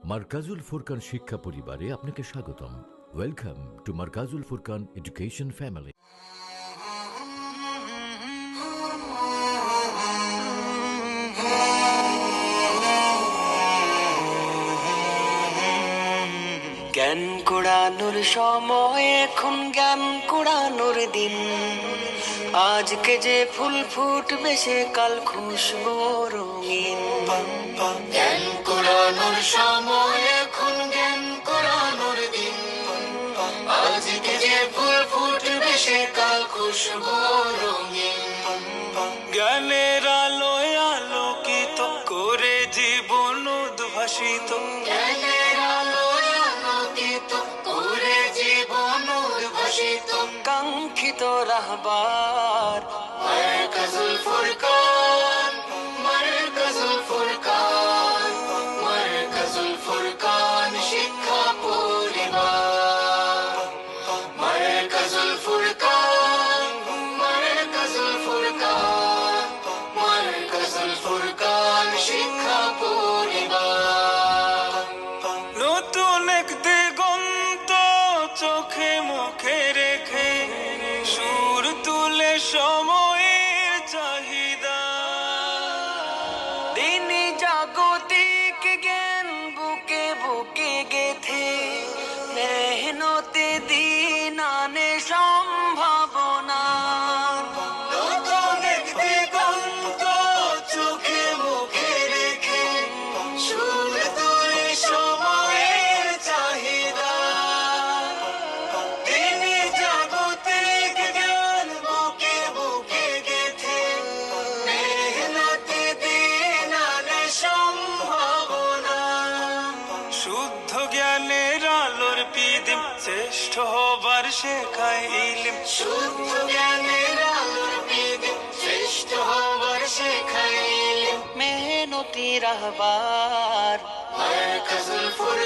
মারকাজুল ফুরকান শিক্ষা পরিবারে আপনাকে স্বাগতম। Welcome to Markazul Furqan education family. জ্ঞান কুড়ানোর সময় এখন, জ্ঞান কুড়ানোর দিন। আজকে যে ফুল ফুটবে সে কাল খুশবু রঙিন। জ্ঞান কুড়ানোর সময় এখন, জ্ঞান কুড়ানোর দিন। আজকে যে ফুল ফুটবে সে কাল খুশবু রঙিন। জ্ঞানের আলোয় আলোকিত করে জীবন উদ্ভাসিত। জ্ঞানের আলোয় আলোকিত করে জীবন উদ্ভাসিত। কাঙ্ক্ষিত রাহবার মারকাজুল ফুরকান, মারকাজুল ফুরকান, মারকাজুল ফুরকান শিক্ষা পরিবার। মারকাজুল ফুরকান, মারকাজুল ফুরকান, মারকাজুল ফুরকান শিক্ষা পরিবার। নতুন এক দিগন্ত চোখে মুখে রেখে সুর তুলে সময়ের চাহিদা। দিনই জাগতিক জ্ঞান বুকে বুকে গেথে মেহনতে দিন আনে সম্ভাবনা। নতুন এক দিগন্ত চোখে মুখে রেখে সুর তুলে সময়ের চাহিদা। দিনই জাগতিক জ্ঞান বুকে বুকে গেথে মেহনতে দিন আনে সম্ভাবনা। শুদ্ধ জ্ঞানের আলোর পিদিম শ্রেষ্ঠ হবার শেখায় ইলম। শুদ্ধ জ্ঞানের আলোর পিদিম শ্রেষ্ঠ হবার শেখায় ইলম। মেহনতি রাহবার মারকাজুল ফুরকান।